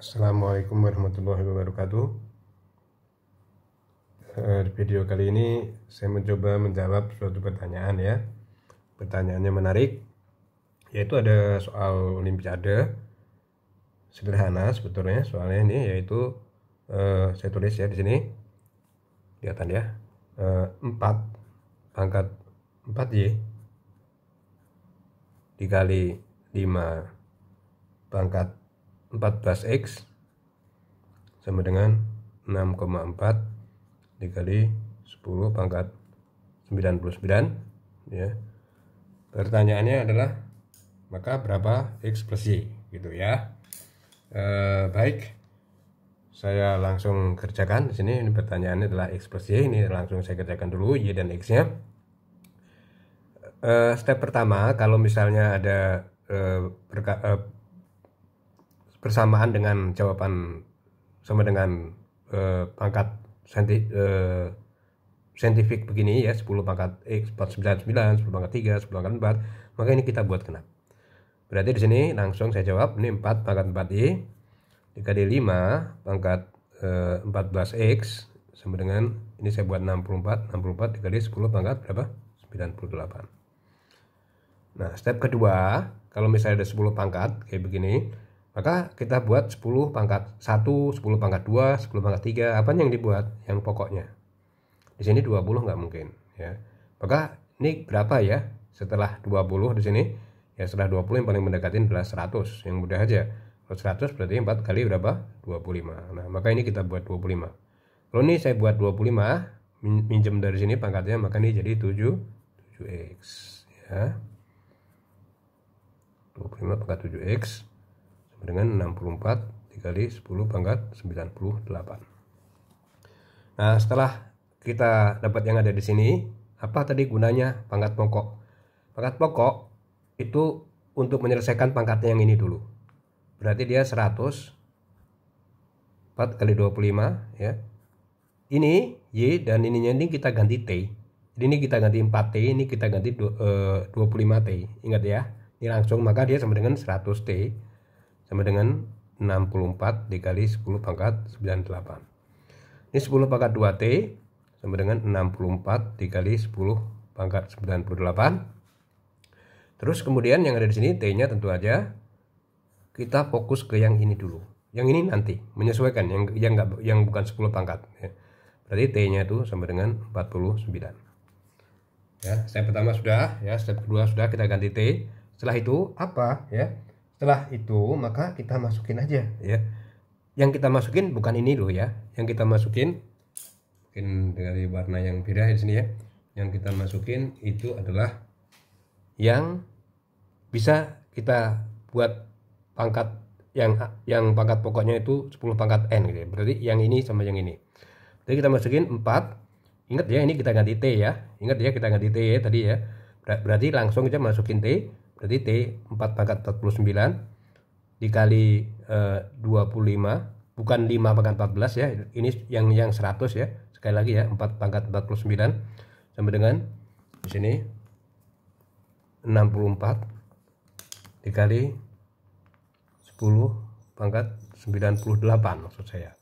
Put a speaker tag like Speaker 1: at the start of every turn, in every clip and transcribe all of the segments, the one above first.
Speaker 1: Assalamualaikum warahmatullahi wabarakatuh. Di video kali ini saya mencoba menjawab suatu pertanyaan ya. Pertanyaannya menarik, yaitu ada soal olimpiade sederhana sebetulnya soalnya ini, yaitu saya tulis ya di sini, kelihatan ya, 4 pangkat 4Y dikali 5 pangkat 14X sama dengan 6,4 dikali 10 pangkat 99 ya. Pertanyaannya adalah maka berapa X plus Y gitu ya. Baik, saya langsung kerjakan di sini. Ini pertanyaannya adalah X plus Y. Ini langsung saya kerjakan dulu Y dan X nya. Step pertama, kalau misalnya ada bersamaan dengan jawaban sama dengan pangkat saintifik begini ya, 10 pangkat X 499, 10 pangkat 3, 10 pangkat 4, maka ini kita buat genap. Berarti di sini langsung saya jawab, ini 4 pangkat 4Y dikali 5 pangkat 14X sama dengan, ini saya buat 64 dikali 10 pangkat berapa? 98. Nah, step kedua, kalau misalnya ada 10 pangkat kayak begini, maka kita buat 10 pangkat 1, 10 pangkat 2, 10 pangkat 3, apa yang dibuat? Yang pokoknya. Di sini 20 nggak mungkin ya. Maka ini berapa ya setelah 20 di sini? Ya setelah 20 yang paling mendekatin adalah 100. Yang mudah aja. Kalau 100 berarti 4 kali berapa? 25. Nah, maka ini kita buat 25. Kalau ini saya buat 25, minjem dari sini pangkatnya, maka ini jadi 7X ya. 25 pangkat 7X dengan 64 dikali 10 pangkat 98. Nah, setelah kita dapat yang ada di sini, apa tadi gunanya pangkat pokok? Pangkat pokok itu untuk menyelesaikan pangkatnya yang ini dulu. Berarti dia 100 4 kali 25 ya. Ini Y dan ininya ini kita ganti T. Jadi ini kita ganti 4T, ini kita ganti 25T. Ingat ya. Ini langsung, maka dia sama dengan 100T sama dengan 64 dikali 10 pangkat 98. Ini 10 pangkat 2T sama dengan 64 dikali 10 pangkat 98. Terus kemudian yang ada di sini T-nya tentu aja kita fokus ke yang ini dulu. Yang ini nanti menyesuaikan yang bukan 10 pangkat ya. Berarti T-nya itu sama dengan 49. Ya, step pertama sudah ya, step kedua sudah, kita ganti T. Setelah itu apa ya? Setelah itu maka kita masukin aja ya. Yang kita masukin bukan ini loh ya. Yang kita masukin mungkin dari warna yang beda di sini ya. Yang kita masukin itu adalah yang bisa kita buat pangkat yang pangkat pokoknya itu 10 pangkat N gitu ya. Berarti yang ini sama yang ini. Jadi kita masukin 4. Ingat ya, ini kita ganti T ya. Ingat ya, kita ganti T ya tadi ya. Berarti langsung kita masukin T. Berarti T 4 pangkat 49 dikali 25, bukan 5 pangkat 14 ya. Ini yang 100 ya. Sekali lagi ya, 4 pangkat 49 sama dengan di sini 64 dikali 10 pangkat 98 maksud saya.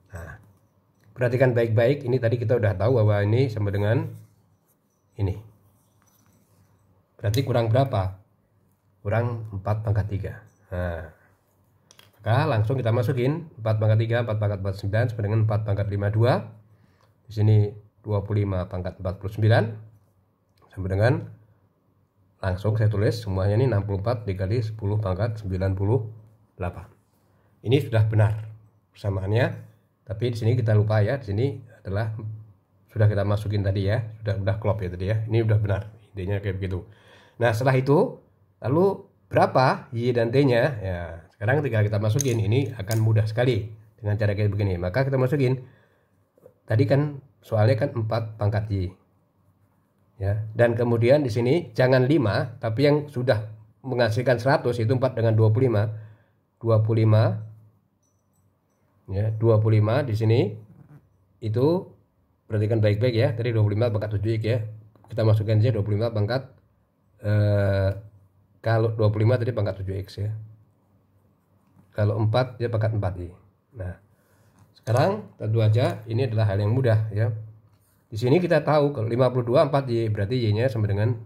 Speaker 1: Nah, perhatikan baik-baik, ini tadi kita udah tahu bahwa ini sama dengan ini. Berarti kurang berapa? Kurang 4 pangkat 3. Nah, maka langsung kita masukin 4 pangkat 3, 4 pangkat 49 sama dengan 4 pangkat 52. Di sini 25 pangkat 49 sama dengan, langsung saya tulis semuanya ini 64 dikali 10 pangkat 98. Ini sudah benar persamaannya, tapi di sini kita lupa ya. Di sini adalah sudah kita masukin tadi ya, sudah klop ya tadi ya. Ini udah benar, intinya kayak begitu. Nah, setelah itu lalu berapa Y dan T-nya? Ya, sekarang tinggal kita masukin. Ini akan mudah sekali dengan cara kayak begini. Maka kita masukin. Tadi kan soalnya kan 4 pangkat Y. Ya, dan kemudian di sini jangan 5, tapi yang sudah menghasilkan 100 itu 4 dengan 25. 25 ya, 25 di sini itu perhatikan baik-baik ya. Tadi 25 pangkat 7X ya. Kita masukkan aja 25 pangkat kalau 25 tadi pangkat 7X ya. kalau 4 dia pangkat 4i. Nah, sekarang tentu aja ini adalah hal yang mudah ya. Di sini kita tahu kalau 52 4y, berarti y-nya sama dengan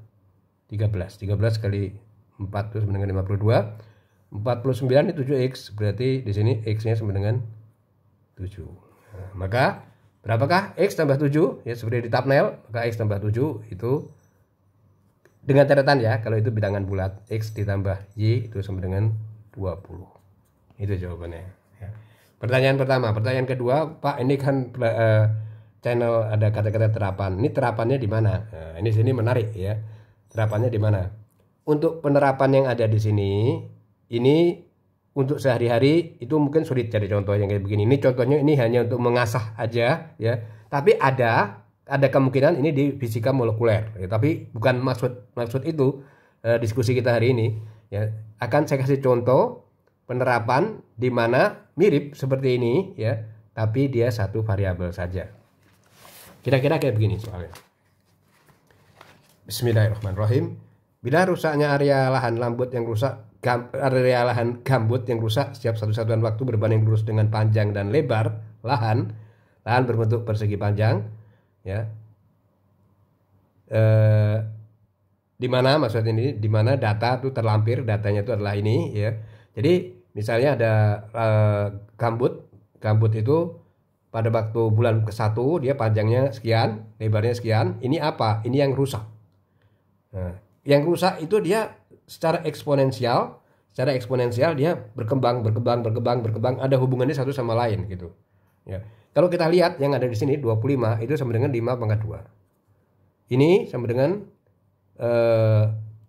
Speaker 1: 13. 13 kali 4 itu sama dengan 52. 49 ini 7x, berarti di sini x-nya sama dengan 7. Nah, maka berapakah x tambah 7? Ya seperti di thumbnail, maka x tambah 7 itu dengan catatan ya, kalau itu bilangan bulat, x ditambah y itu sama dengan 20. Itu jawabannya ya. Pertanyaan pertama. Pertanyaan kedua, Pak, ini kan channel ada kata-kata terapan. Ini terapannya di mana? Nah, ini sini menarik ya. Terapannya di mana? Untuk penerapan yang ada di sini, ini untuk sehari-hari itu mungkin sulit cari contoh yang kayak begini. Ini contohnya ini hanya untuk mengasah aja ya. Tapi ada kemungkinan ini di fisika molekuler. Ya, tapi bukan maksud itu diskusi kita hari ini. Ya, akan saya kasih contoh penerapan di mana mirip seperti ini ya, tapi dia satu variabel saja. Kira-kira kayak begini soalnya. Bismillahirrahmanirrahim. Bila rusaknya area lahan gambut yang rusak setiap satu satuan waktu berbanding lurus dengan panjang dan lebar lahan berbentuk persegi panjang ya. Di mana maksud ini? Di mana data itu terlampir, datanya itu adalah ini ya. Jadi misalnya ada gambut itu pada waktu bulan ke-1 dia panjangnya sekian, lebarnya sekian. Ini apa? Ini yang rusak. Nah, yang rusak itu dia secara eksponensial dia berkembang, ada hubungannya satu sama lain gitu. Ya. Kalau kita lihat yang ada di sini 25 itu sama dengan 5 pangkat 2. Ini sama dengan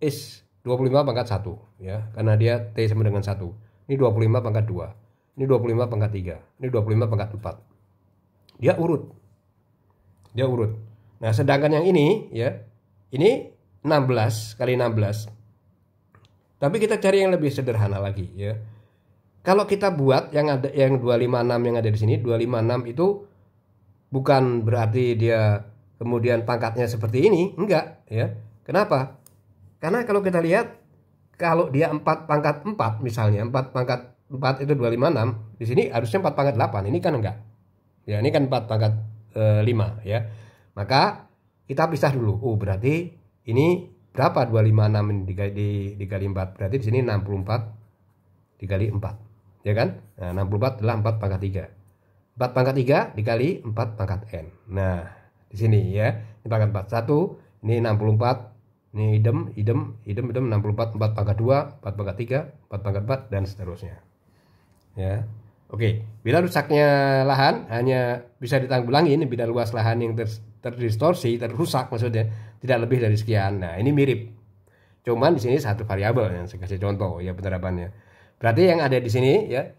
Speaker 1: is 25 pangkat 1 ya, karena dia T sama dengan 1. Ini 25 pangkat 2. Ini 25 pangkat 3. Ini 25 pangkat 4. Dia urut. Nah, sedangkan yang ini ya, ini 16 kali 16. Tapi kita cari yang lebih sederhana lagi ya. Kalau kita buat yang 256 yang ada di sini, 256 itu bukan berarti dia kemudian pangkatnya seperti ini, enggak ya. Kenapa? Karena kalau kita lihat, kalau dia 4 pangkat 4 misalnya, 4 pangkat 4 itu 256, di sini harusnya 4 pangkat 8, ini kan enggak. Ya, ini kan 4 pangkat 5 ya. Maka kita pisah dulu. Oh, berarti ini berapa 256 ini dikali 4? Berarti di sini 64 dikali 4. Ya kan? Nah, 64 adalah 4 pangkat 3. 4 pangkat 3 dikali 4 pangkat n. Nah, di sini ya. Ini pangkat 41, ini 64, ini idem 64, 4 pangkat 2, 4 pangkat 3, 4 pangkat 4 dan seterusnya. Ya. Oke, bila rusaknya lahan hanya bisa ditanggulangi ini bila luas lahan yang terdistorsi, terrusak maksudnya tidak lebih dari sekian. Nah, ini mirip. Cuman di sini satu variabel yang saya kasih contoh ya penerapannya. Berarti yang ada di sini ya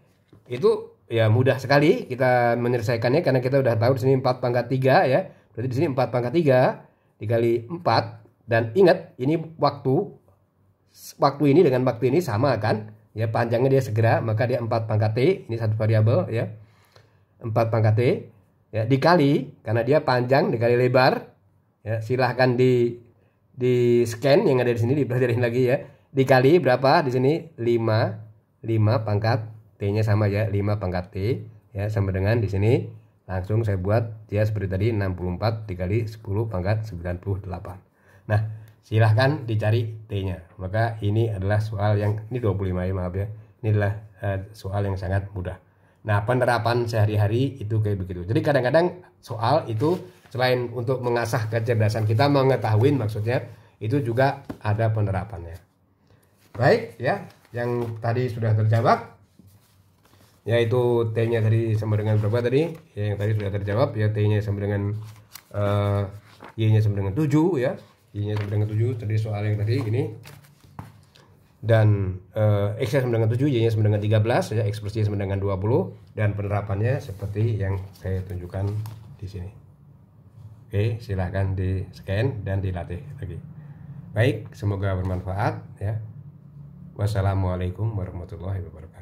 Speaker 1: itu ya mudah sekali kita menyelesaikannya karena kita udah tahu di sini 4 pangkat 3 ya. Berarti di sini 4 pangkat 3 dikali 4 dan ingat ini waktu ini dengan waktu ini sama kan? Ya, panjangnya dia segera, maka dia 4 pangkat T, ini satu variabel ya. 4 pangkat T ya, dikali karena dia panjang dikali lebar. Ya, silahkan di scan yang ada di sini dipelajarin lagi ya. Dikali berapa di sini? 5 pangkat T-nya sama ya, 5 pangkat T ya sama dengan di sini langsung saya buat dia seperti tadi 64 dikali 10 pangkat 98. Nah, silahkan dicari T-nya. Maka ini adalah soal yang ini 25 ya, maaf ya. Ini adalah soal yang sangat mudah. Nah, penerapan sehari-hari itu kayak begitu. Jadi kadang-kadang soal itu selain untuk mengasah kecerdasan kita mengetahui maksudnya, itu juga ada penerapannya. Baik ya, yang tadi sudah terjawab yaitu T-nya tadi sama dengan berapa tadi? Ya, yang tadi sudah terjawab ya, T-nya sama dengan Y-nya sama dengan 7 ya. Y-nya sama dengan 7 tadi soal yang tadi ini. Dan X-nya sama dengan 7, Y-nya sama dengan 13 ya, ekspresinya sama dengan 20 dan penerapannya seperti yang saya tunjukkan di sini. Oke, silahkan di scan dan dilatih lagi. Baik, semoga bermanfaat ya. Wassalamualaikum warahmatullahi wabarakatuh.